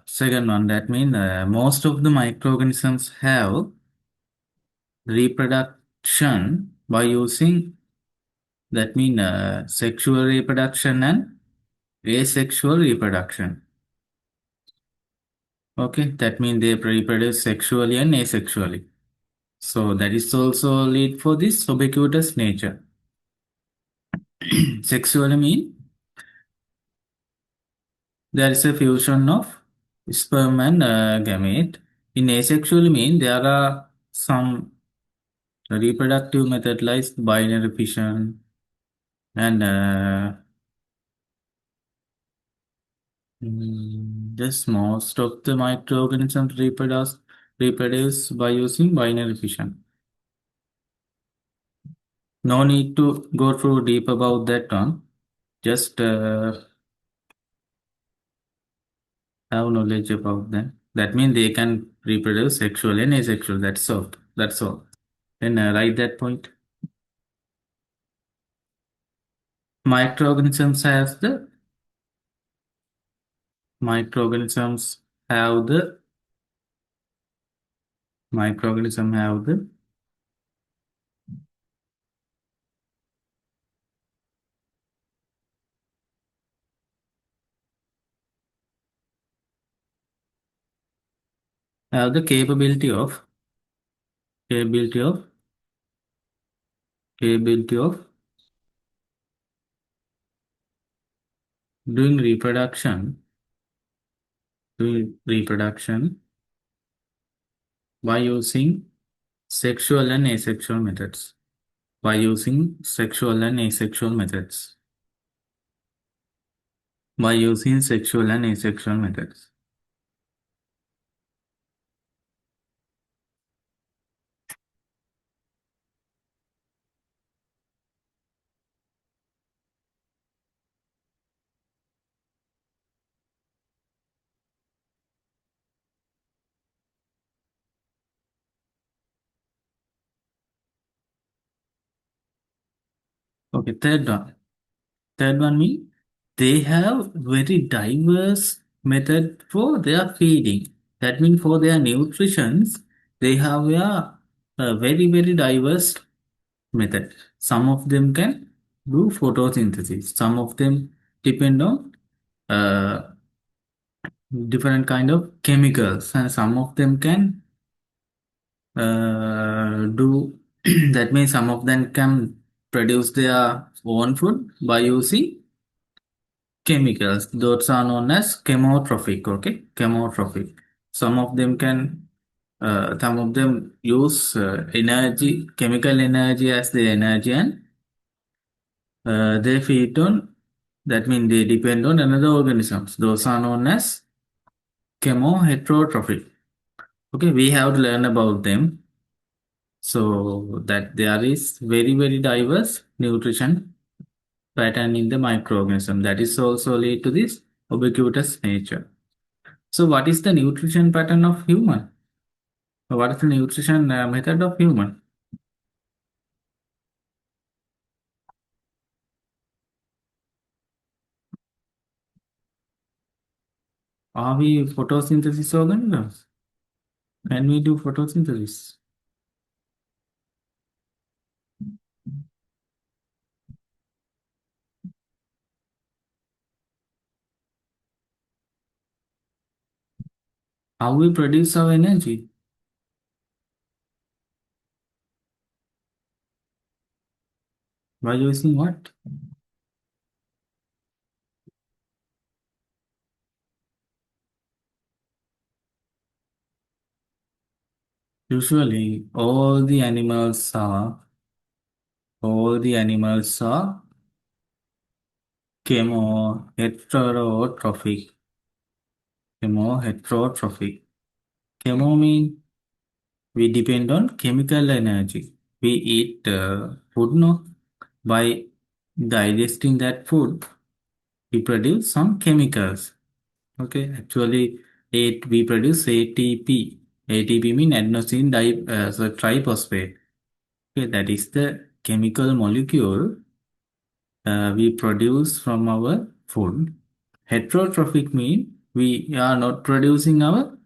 Second one, that means most of the microorganisms have reproduction by using, that mean sexual reproduction and asexual reproduction. Okay, that means they reproduce sexually and asexually. So that is also lead for this ubiquitous nature. Sexually mean there is a fusion of sperm and gamete. In asexually mean there are some reproductive method like binary fission and just most of the microorganisms reproduce by using binary fission. No need to go through deep about that one. Just have knowledge about them. That means they can reproduce sexual and asexual. That's all. That's all. Then write that point. Microorganisms has the microorganisms have the microorganism have the capability of capability of doing reproduction by using sexual and asexual methods. By using sexual and asexual methods. By using sexual and asexual methods. Okay, third one. Third one means they have very diverse method for their feeding. That means for their nutritions, they have a very diverse method. Some of them can do photosynthesis. Some of them depend on uh, different kind of chemicals, and some of them can do that means some of them can produce their own food by using chemicals. Those are known as chemotrophic. Okay, chemotrophic. Some of them can some of them use energy, chemical energy as the energy, and they feed on, that means they depend on another organisms. Those are known as chemoheterotrophic. Okay, we have to learn about them. So that there is very diverse nutrition pattern in the microorganism. That is also lead to this ubiquitous nature. So what is the nutrition pattern of human? What is the nutrition method of human? Are we photosynthesis organisms? Can we do photosynthesis? How we produce our energy? By using what? Usually, all the animals are chemoheterotrophic. Chemoheterotrophic. Chemo mean we depend on chemical energy. We eat food, no? By digesting that food, we produce some chemicals. Okay, actually, we produce ATP. ATP mean adenosine triphosphate. Okay, that is the chemical molecule we produce from our food. Heterotrophic mean We are not producing our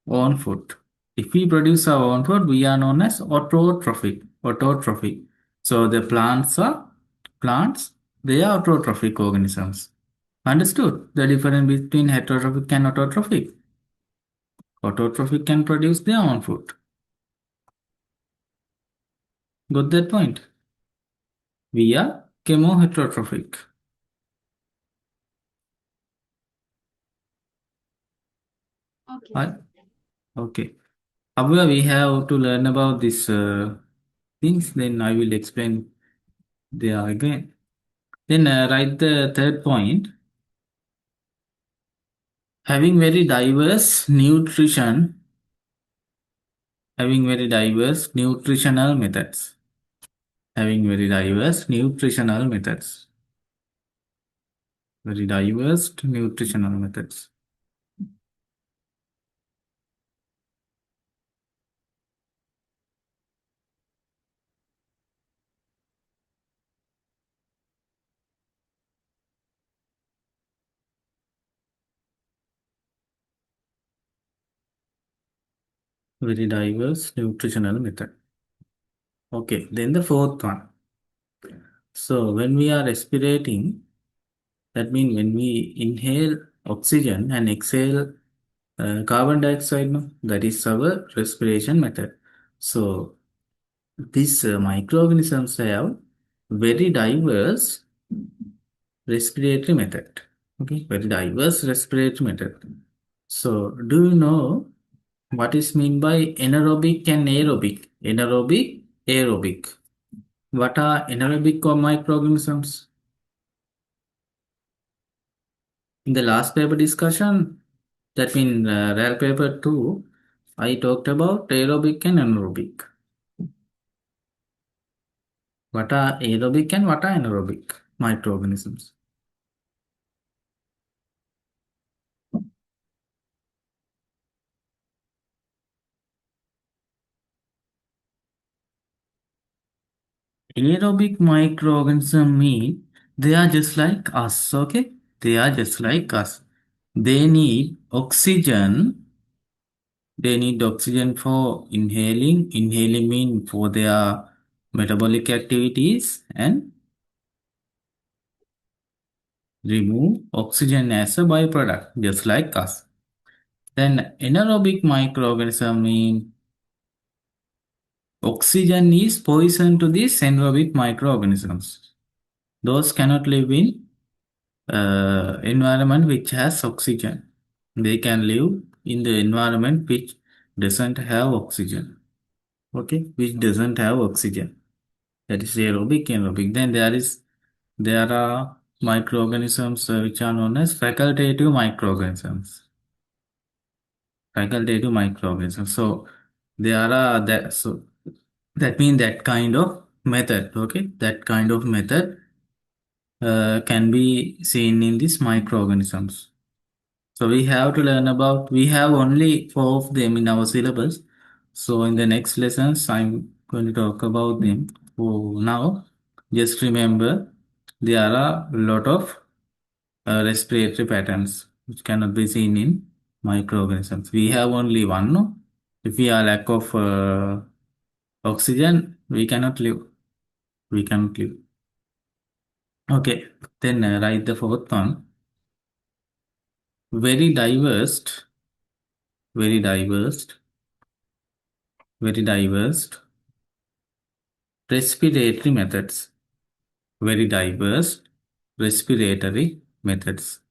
own food. If we produce our own food, we are known as autotrophic. Autotrophic. So the plants. They are autotrophic organisms. Understood the difference between heterotrophic and autotrophic. Autotrophic can produce their own food. Got that point? We are chemoheterotrophic. Okay. Right? Okay. However, we have to learn about these things. Then I will explain there again. Then write the third point. Having very diverse nutrition, having very diverse nutritional methods. Having very diverse nutritional methods. Very diverse nutritional methods. Very diverse nutritional method. Okay, then the fourth one. So when we are respirating, that means when we inhale oxygen and exhale carbon dioxide, no? That is our respiration method. So these microorganisms have very diverse respiratory method. Okay, very diverse respiratory method. So do you know what is mean by anaerobic and aerobic? Anaerobic, aerobic. What are anaerobic or microorganisms? In the last paper discussion, that means RAL paper 2, I talked about aerobic and anaerobic. What are aerobic and what are anaerobic microorganisms? Aerobic microorganisms mean they are just like us, okay? They are just like us. They need oxygen. They need oxygen for inhaling. Inhaling mean for their metabolic activities and remove oxygen as a byproduct, just like us. Then anaerobic microorganism mean oxygen is poison to these anaerobic microorganisms. Those cannot live in environment which has oxygen. They can live in the environment which doesn't have oxygen. Okay, which doesn't have oxygen. That is aerobic, anaerobic. Then there are microorganisms which are known as facultative microorganisms. Facultative microorganisms. So there are that. So that means that kind of method. Okay, that kind of method can be seen in these microorganisms. So we have to learn about, we have only four of them in our syllabus. So in the next lessons, I'm going to talk about them. For now, just remember there are a lot of respiratory patterns which cannot be seen in microorganisms. We have only one. No? If we are lack of oxygen, we cannot live. We cannot live. Okay, then write the fourth one. Very diverse, very diverse, very diverse respiratory methods. Very diverse respiratory methods.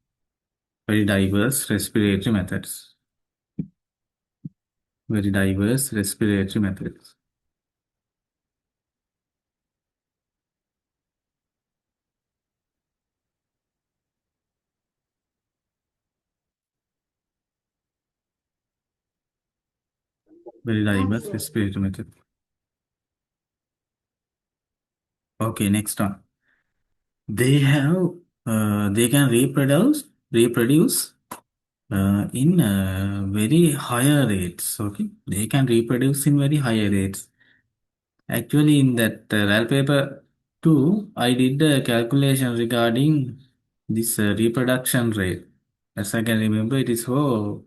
Very diverse respiratory methods. Very diverse respiratory methods. Very diverse Okay. respiratory methods. Okay, next one. They have they can reproduce in very higher rates. Okay, they can reproduce in very higher rates. Actually, in that RAL paper 2, I did a calculation regarding this reproduction rate. As I can remember, it is for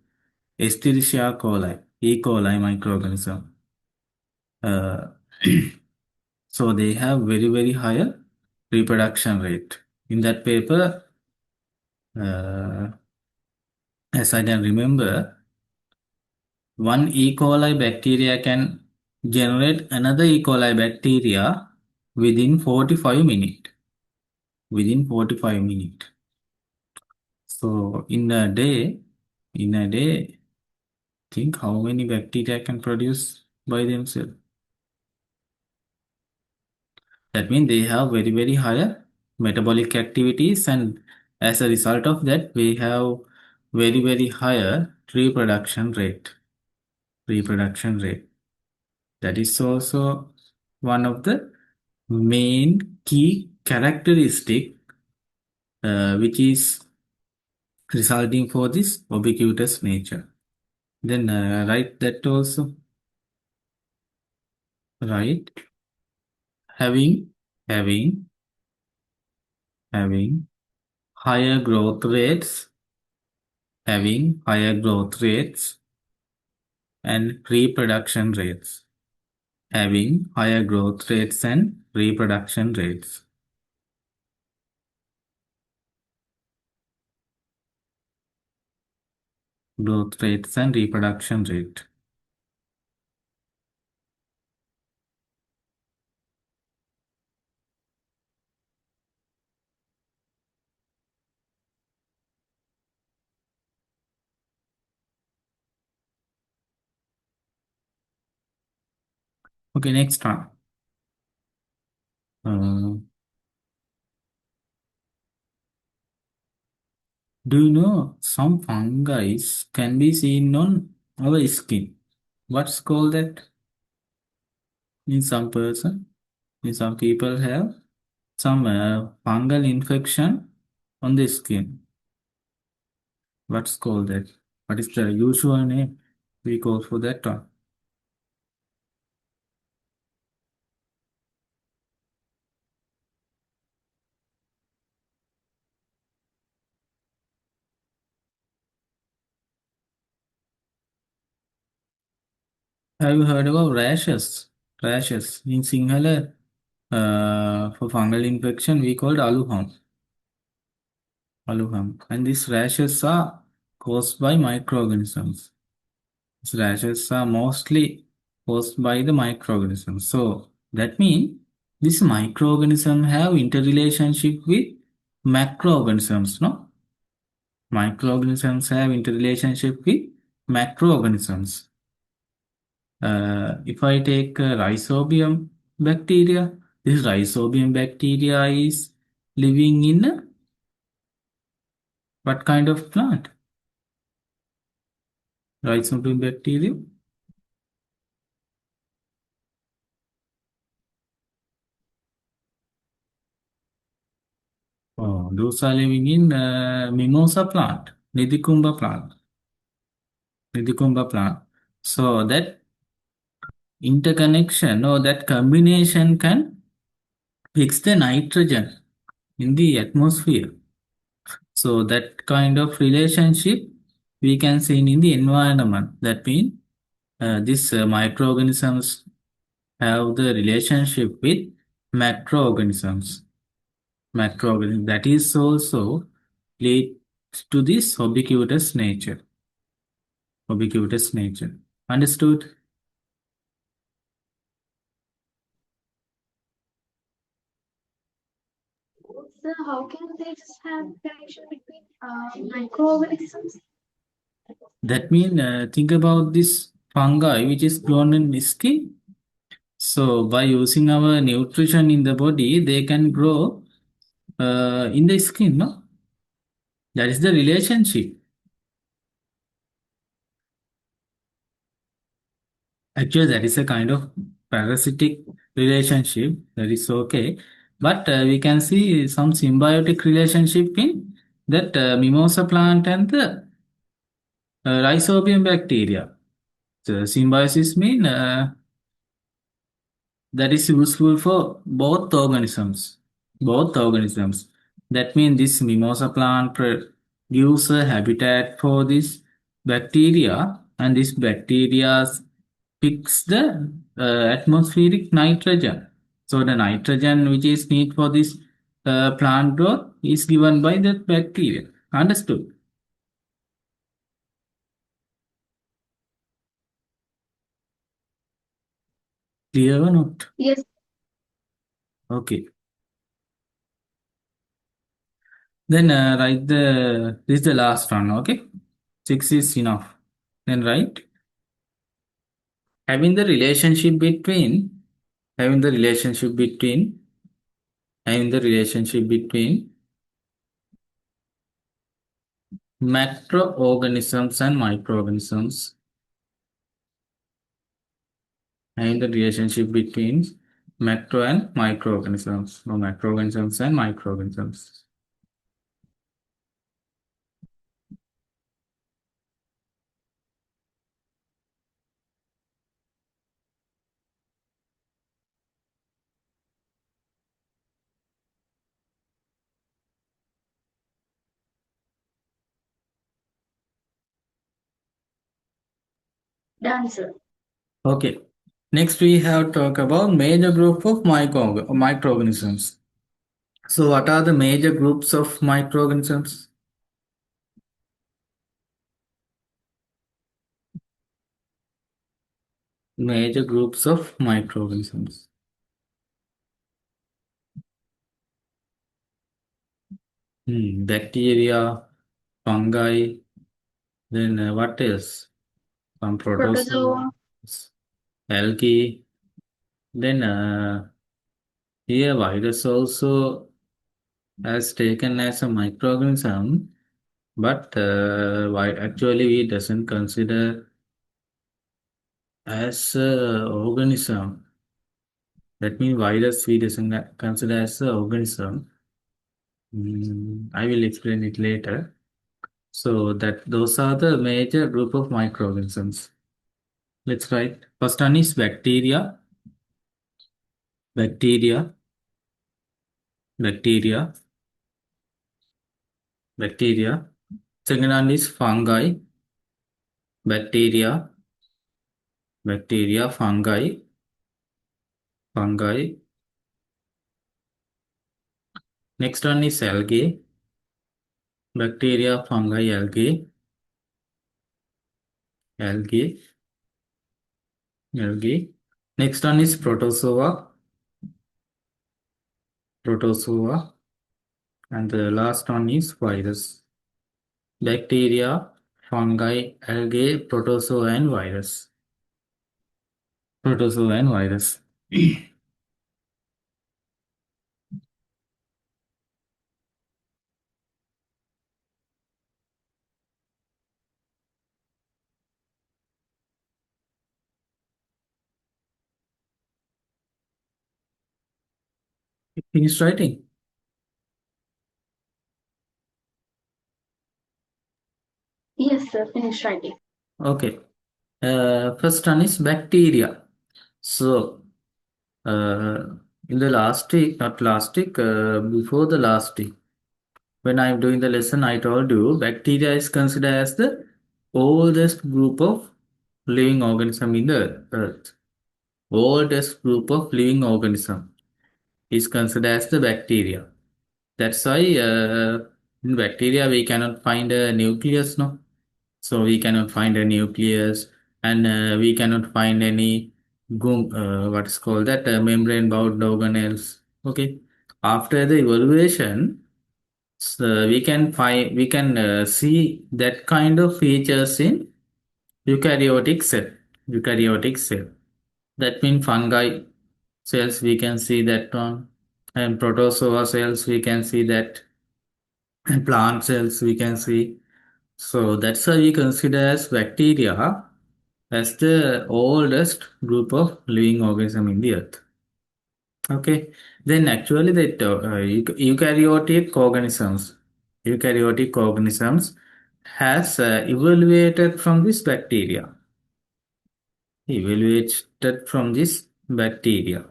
Escherichia coli, E. coli microorganism. Uh, so they have very, very higher reproduction rate. In that paper, uh, as I can remember, one E. coli bacteria can generate another E. coli bacteria within 45 minutes. Within 45 minutes. So in a day, think how many bacteria can produce by themselves. That means they have very, very higher metabolic activities, and as a result of that, we have very, very higher reproduction rate. Reproduction rate. That is also one of the main key characteristic which is resulting for this ubiquitous nature. Then write that also. Right. Having having having higher growth rates, having higher growth rates and reproduction rates, having higher growth rates and reproduction rates. Growth rates and reproduction rate. Okay, next one. Uh, do you know some fungi can be seen on our skin? What's called that? In some person, in some people have some fungal infection on the skin. What's called that? What is the usual name we call for that one? Have you heard about rashes? Rashes in Sinhala, for fungal infection we called aluham. Aluham. And these rashes are caused by microorganisms. These rashes are mostly caused by the microorganisms. So that means this microorganism have interrelationship with macroorganisms, no? Microorganisms have interrelationship with macroorganisms. If I take rhizobium bacteria, this rhizobium bacteria is living in what kind of plant? Rhizobium bacteria. Oh, those are living in mimosa plant, Nidhikumba plant, Nidhikumba plant. So that interconnection or that combination can fix the nitrogen in the atmosphere. So that kind of relationship we can see in the environment. That means these microorganisms have the relationship with macroorganisms. Macroorganisms that is also leads to this ubiquitous nature. Ubiquitous nature. Understood? So how can they just have connection between microorganisms? That means think about this fungi which is grown in skin. So by using our nutrition in the body, they can grow in the skin, no? That is the relationship. Actually, that is a kind of parasitic relationship. That is okay. But we can see some symbiotic relationship in that mimosa plant and the rhizobium bacteria. The symbiosis mean that is useful for both organisms. Both organisms. That means this mimosa plant gives a habitat for this bacteria, and this bacteria fix the atmospheric nitrogen. So the nitrogen which is need for this plant growth is given by the bacteria. Understood? Clear or not? Yes. Okay. Then write this is the last one. Okay. 6 is enough. Then write having the relationship between having the relationship between having the relationship between macroorganisms and microorganisms, having the relationship between macro and microorganisms, or macroorganisms and microorganisms. Done, sir. Okay. Next, we have talk about major group of microorganisms. So, what are the major groups of microorganisms? Major groups of microorganisms. Bacteria, fungi, then what else? Some protozoa, Protozoa. algae. Then here virus also has taken as a microorganism, but why actually we doesn't consider as a organism. That means virus we doesn't consider as a organism. I will explain it later. So that those are the major group of microorganisms. Let's write. First one is bacteria, bacteria, bacteria, bacteria. Second one is fungi, bacteria, bacteria, fungi, fungi. Next one is algae, bacteria, fungi, algae, algae, algae. Next one is protozoa, protozoa. And the last one is virus. Bacteria, fungi, algae, protozoa, and virus. Protozoa and virus. Finish writing. Yes, sir. Finish writing. Okay. First one is bacteria. So, in the last week, not last week, before the last week, when I'm doing the lesson, I told you bacteria is considered as the oldest group of living organism in the earth. Oldest group of living organism is considered as the bacteria. That's why in bacteria we cannot find a nucleus, no. So we cannot find a nucleus, and we cannot find any what's called that membrane-bound organelles. Okay. After the evaluation, so we can see that kind of features in eukaryotic cell. Eukaryotic cell. That means fungi cells we can see that one, and protozoa cells we can see that, and plant cells we can see. So that's why we consider as bacteria as the oldest group of living organism in the earth. Okay, then actually the eukaryotic organisms has evaluated from this bacteria. Evaluated from this bacteria.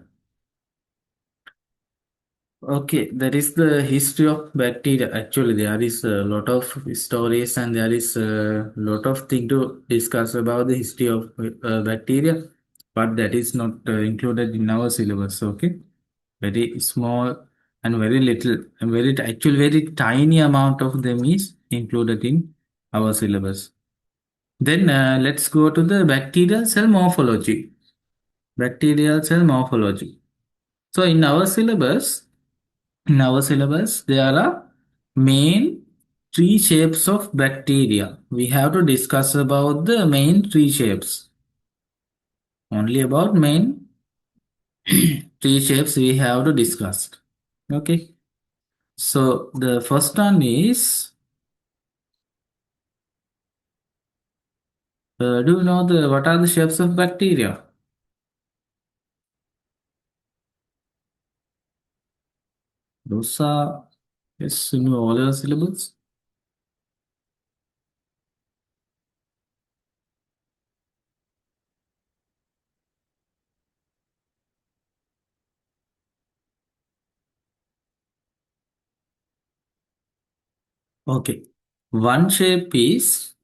Okay, that is the history of bacteria. Actually, there is a lot of stories and there is a lot of thing to discuss about the history of bacteria, but that is not included in our syllabus. Okay, very small and very little and actually very tiny amount of them is included in our syllabus. Then let's go to the bacterial cell morphology. Bacterial cell morphology. So in our syllabus, there are main three shapes of bacteria. We have to discuss about the main three shapes. Only about main three shapes we have to discuss. Okay. So the first one is, do you know the what are the shapes of bacteria? Those are, yes, in all your syllables. Okay. One shape is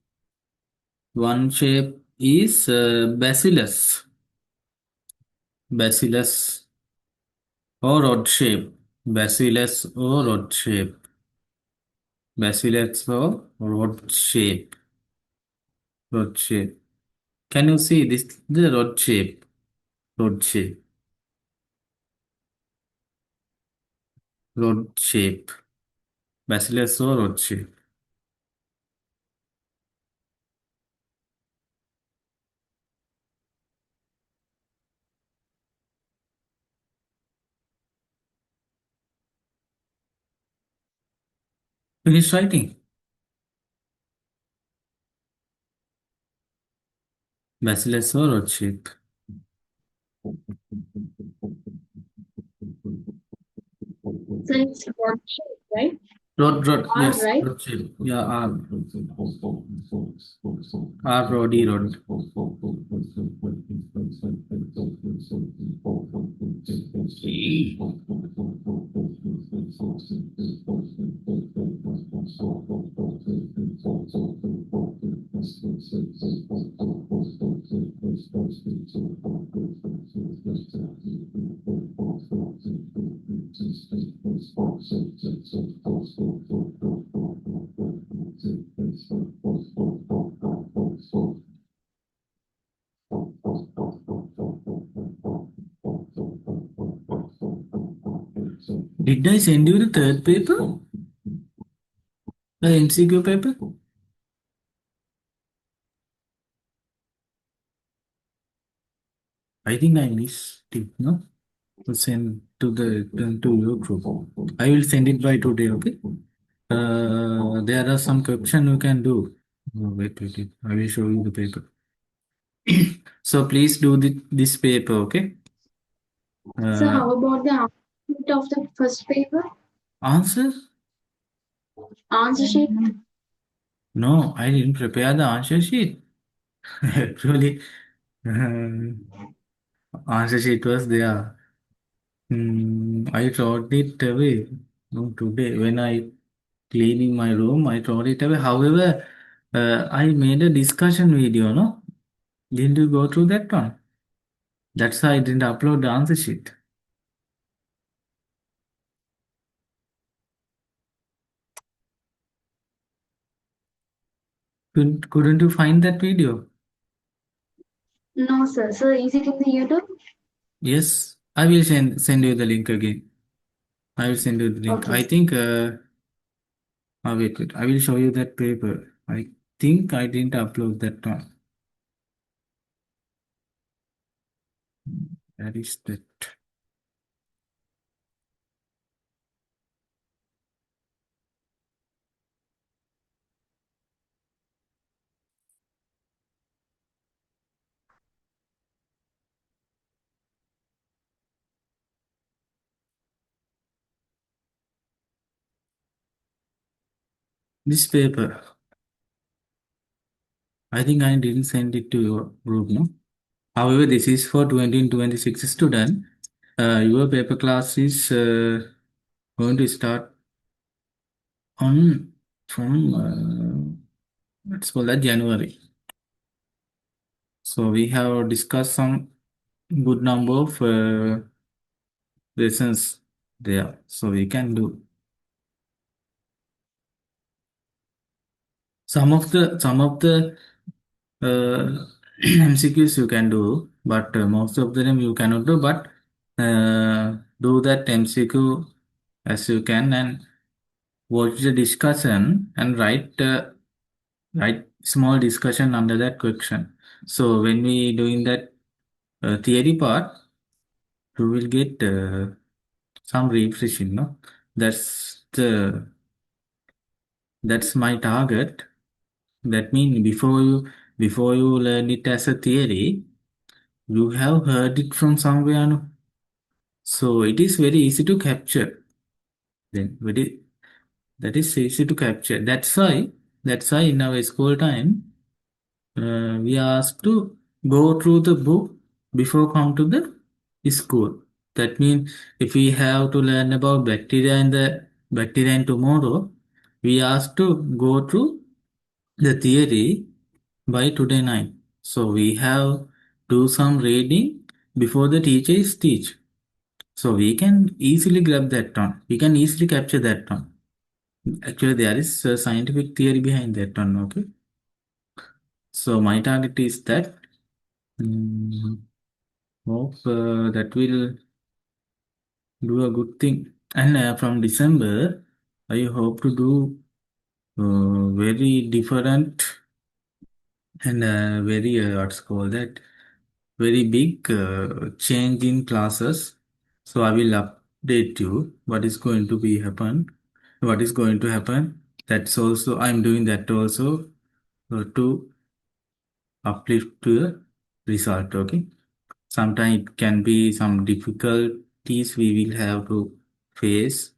bacillus. Bacillus or rod shape. Bacillus or rod shape. Bacillus or rod shape. Rod shape. Can you see this? The rod shape. Rod shape. Rod shape. Bacillus or rod shape. Finish writing. Bacillus or rod shape. So it's rod shape, right? Rod, R, yes, right? rod shape. Yeah, roddy rod. Did I send you the third paper? The MCQ paper? I think I missed it, no? To send to your group. I will send it by today, okay? There are some question you can do. Oh, wait. I will show you the paper. So please do this paper, okay? So Uh, how about the output of the first paper? answer? Answer sheet? No, I didn't prepare the answer sheet. Actually, answer sheet was there. I wrote it away. No, today when I cleaning my room, I throw it away. However, I made a discussion video, no? Didn't you go through that one? That's why I didn't upload the answer sheet. Couldn't you find that video? No, sir. So is it in the YouTube? Yes, I will send you the link again. I will send you the link. Okay. I think, wait. I will show you that paper. I think I didn't upload that one. That is that. This paper. I think I didn't send it to your group, no? However, this is for 2026 student. Your paper class is Going to start on from let's call that January. So we have discussed some good number of lessons there. So we can do some of the MCQs you can do, but most of them you cannot do. But do that MCQ as you can and watch the discussion and write small discussion under that question. So when we doing that theory part, you will get some refreshing. No, that's my target. That means before you learn it as a theory, you have heard it from somewhere. No? So it is very easy to capture. Then very that is easy to capture. That's why in our school time we are asked to go through the book before come to the school. That means if we have to learn about bacteria in tomorrow, we asked to go through the theory by today night. So we have do some reading before the teacher is teach. So we can easily grab that one. We can easily capture that one. Actually, there is a scientific theory behind that one. Okay. So my target is that. mm, Hope that will do a good thing. And from December, I hope to do very different and very what's called that very big change in classes. So I will update you what is going to be happen, what is going to happen. That's also I'm doing that also to uplift to the result. Okay. Sometimes it can be some difficulties we will have to face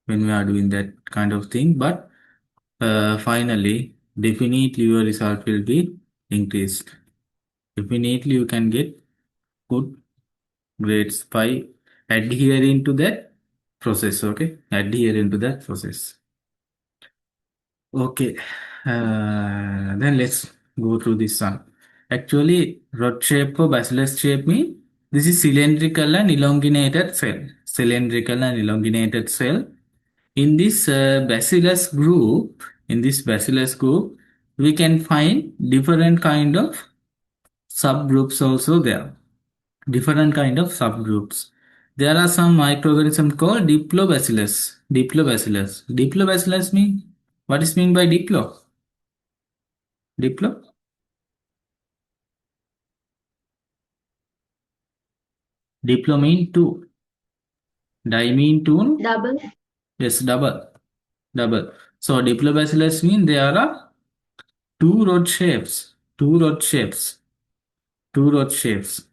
when we are doing that kind of thing. But finally, definitely your result will be increased. Definitely you can get good grades by adhering to that process. Okay, adhering to that process. Okay, then let's go through this one. Actually, rod shape or bacillus shape mean this is cylindrical and elongated cell. Cylindrical and elongated cell. In this bacillus group, we can find different kind of subgroups also there. Different kind of subgroups. There are some microorganisms called diplobacillus. Diplobacillus. Diplobacillus mean what is mean by diplo? Diplo? Diplo mean two. Di mean two. Double. Yes, double. Double. So diplobacillus mean there are two rod shapes. Two rod shapes. Two rod shapes.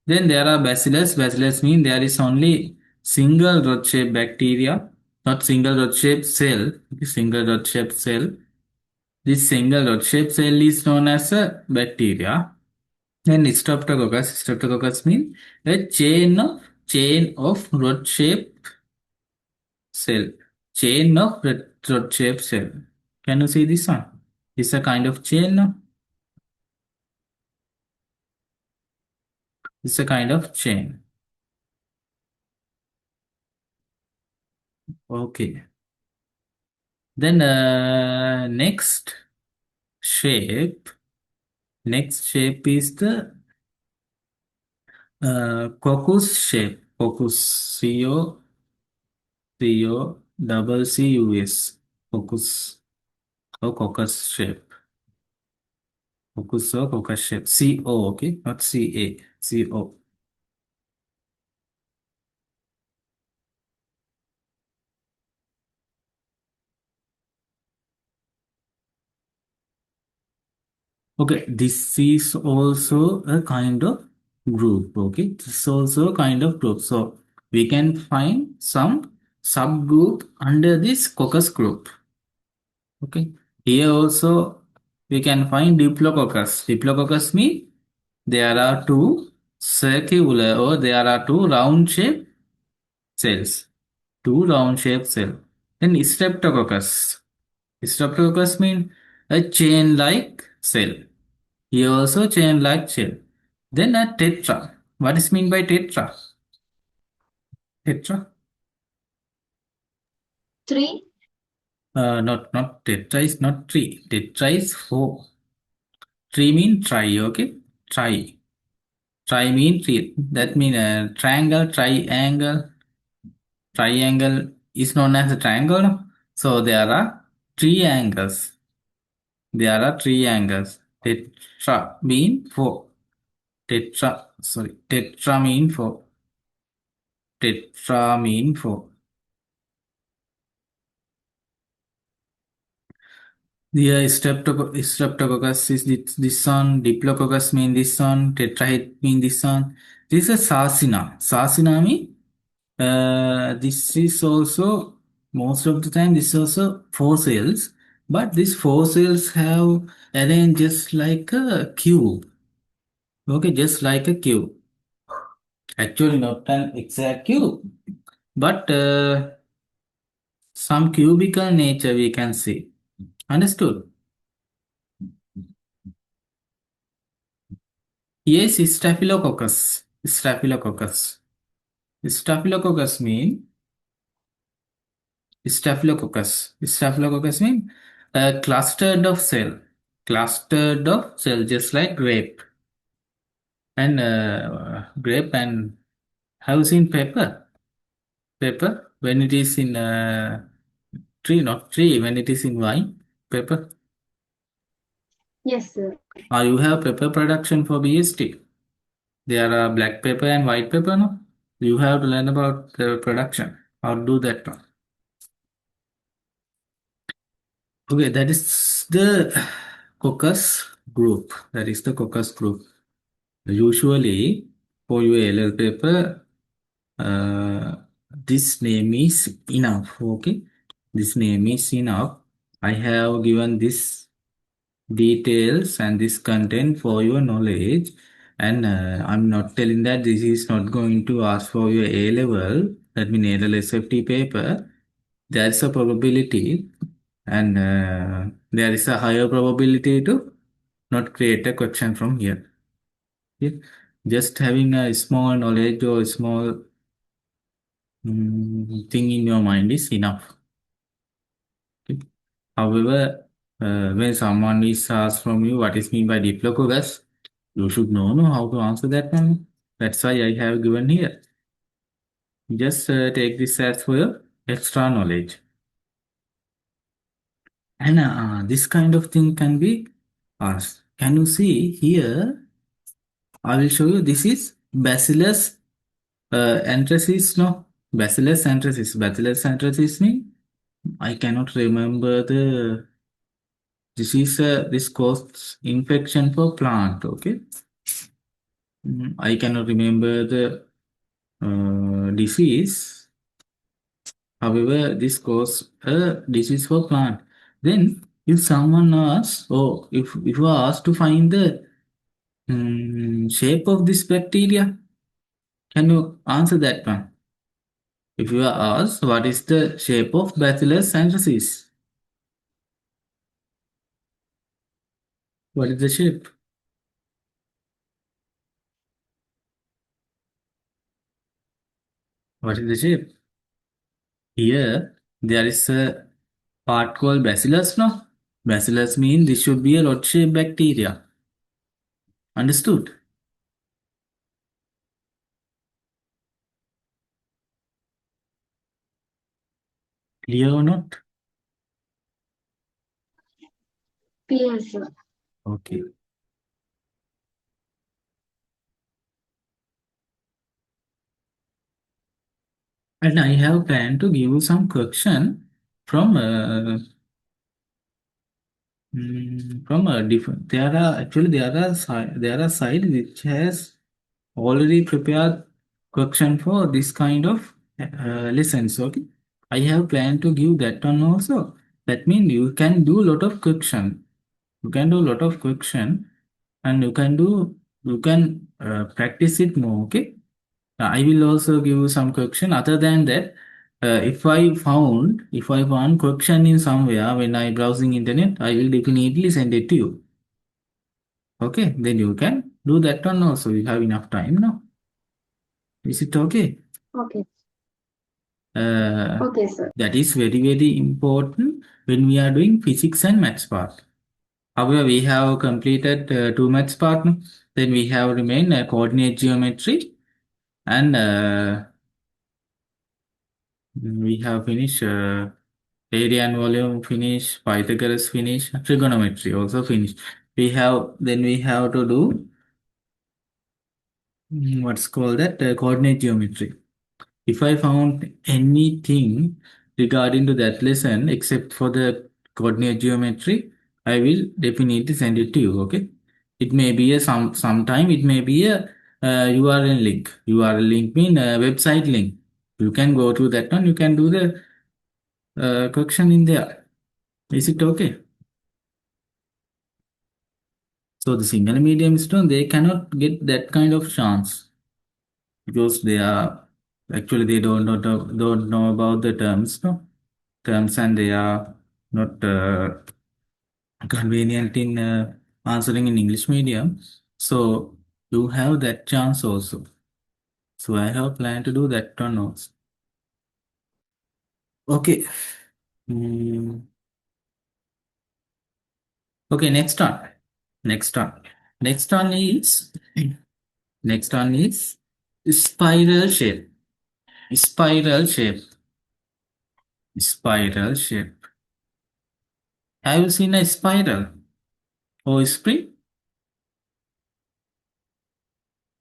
Then there are bacillus. Bacillus mean there is only single rod shaped bacteria, not single rod shaped cell. Single rod shaped cell. This single rod shaped cell is known as a bacteria. Then streptococcus means a chain of rod shaped cell. Chain of rod shaped cell. Can you see this one? It's a kind of chain. No? It's a kind of chain. Okay. Then shape. Next shape is the coccus shape. Coccus. C-O-C-O-double-C-U-S. Coccus or coccus shape. Focus or coccus shape. C-O, okay? Not C-A. C-O. Okay, this is also a kind of group. Okay, this is also a kind of group. So we can find some subgroup under this coccus group. Okay, here also we can find diplococcus. Diplococcus means there are two circular or there are two round shaped cells. two round shaped cell. Then streptococcus. Streptococcus mean a chain like cell. Here also chain like cell. Then a tetra. What is mean by tetra? Tetra? Three. Not tetra is not three. Tetra is four. Three mean tri, okay? Tri. Tri mean three. That mean triangle, triangle. Triangle is known as a triangle. No? So there are three angles. There are three angles. Tetra mean four. Tetra mean four. Tetra mean four. The streptococcus is this one, diplococcus mean this one, tetrahyd mean this one. This is a sarcina. Sarcina mean this is also most of the time this is also four cells, but these four cells have arranged just like a cube. Okay, just like a cube. Actually, not an exact cube, but some cubical nature we can see. Understood? Yes, Staphylococcus. Staphylococcus. Staphylococcus mean Staphylococcus. Staphylococcus mean clustered of cell. Clustered of cell, just like grape. And grape and have you seen pepper? Pepper when it is in tree, not tree, when it is in vine. Pepper. Yes, sir. You have pepper production for BST. There are black pepper and white pepper, no? You have to learn about the production. How to do that one. Okay, that is the coccus group. That is the coccus group. Usually, for your LL paper, uh, this name is enough. Okay, this name is enough. I have given this details and this content for your knowledge, and I'm not telling that this is not going to ask for your A level. That means A level SFT paper. There's a probability, and there is a higher probability to not create a question from here. Okay? Just having a small knowledge or small thing in your mind is enough. Okay? However, when someone is asked from you what is mean by diplococcus, you should know how to answer that one. That's why I have given here. Just take this as for your extra knowledge. And this kind of thing can be asked. Can you see here? I will show you. This is Bacillus anthracis. No, Bacillus anthracis. Bacillus anthracis mean I cannot remember the. This is this causes infection for plant. Okay, I cannot remember the disease. However, this causes a disease for plant. Then, if someone asks, or if you are asked to find the shape of this bacteria, can you answer that one? If you are asked, what is the shape of Bacillus anthracis? What is the shape? What is the shape? Here, there is a part called Bacillus, no? Bacillus means this should be a rod-shaped bacteria. Understood? Clear or not? Clear, sir. Okay. And I have planned to give you some question from from a different. There are actually there are site which has already prepared question for this kind of lessons. Okay, I have planned to give that one also. That means you can do lot of question. You can do lot of question, and you can practice it more. Okay. I will also give you some question. Other than that, if I found question in somewhere when I browsing internet, I will definitely send it to you. Okay, then you can do that one also. You have enough time now. Is it okay? Okay. Uh, Okay, sir. that is very important when we are doing physics and maths part. However, we have completed two maths part. Then we have remained coordinate geometry and we have finished area and volume finish, Pythagoras finish, trigonometry also finish. We have to do what's called that coordinate geometry. If I found anything regarding to that lesson except for the coordinate geometry, I will definitely send it to you. Okay, it may be a sometime it may be a URL link. URL link mean a website link. You can go to that one. You can do the correction in there. Is it okay? So the single medium student they cannot get that kind of chance because they are actually they don't know about the terms, no terms, and they are not convenient in answering in English medium. So you have that chance also. So I have planned to do that one also. Okay. Mm, okay. Next one. Next one. Next one is next one is spiral shape. Spiral shape. Spiral shape. Have you seen a spiral or spring?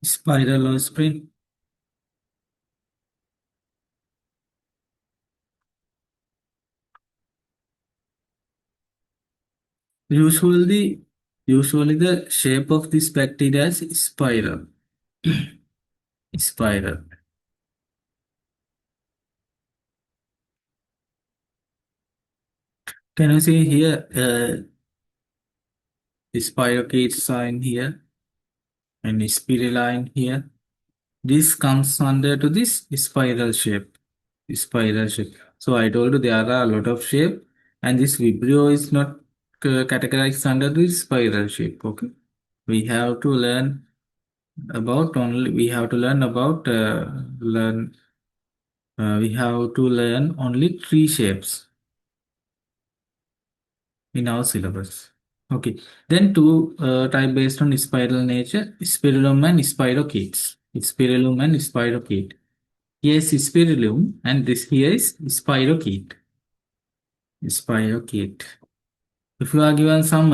Spiral or spring? Usually, usually the shape of this bacteria is spiral. Spiral. Can you see here? Spirochetes are in here and spiraline here. This comes under to this spiral shape. Spiral shape. So I told you there are a lot of shape, and this Vibrio is not categorized under this spiral shape. Okay. We have to learn about only. We have to learn about learn. We have to learn only three shapes in our syllabus. Okay. Then two type based on spiral nature, spirillum and spirochetes. Spirillum and spirochete. Here is spirillum and this here is spirochete. Spirochete. If you are given some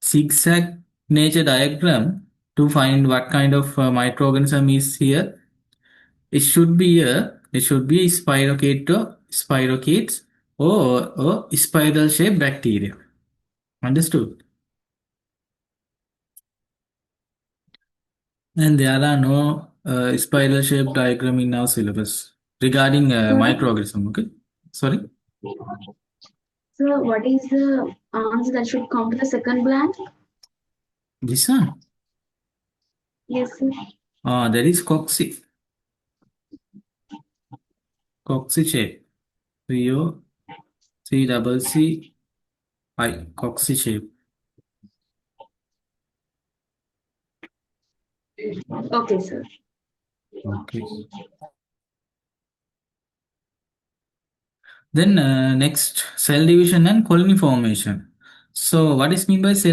zigzag nature diagram to find what kind of microorganism is here, it should be spirochete or spirochetes or spiral shaped bacteria. Understood? And there are no spiral shaped diagram in our syllabus regarding Sir, microorganism. Okay. Sorry. sir, what is the answer that should come to the second blank? This one. Yes, sir. That is cocci. Cocci shape. CO C double C I. Cocci shape. Okay, sir. Okay. Then next cell division and colony formation. So what is mean by cell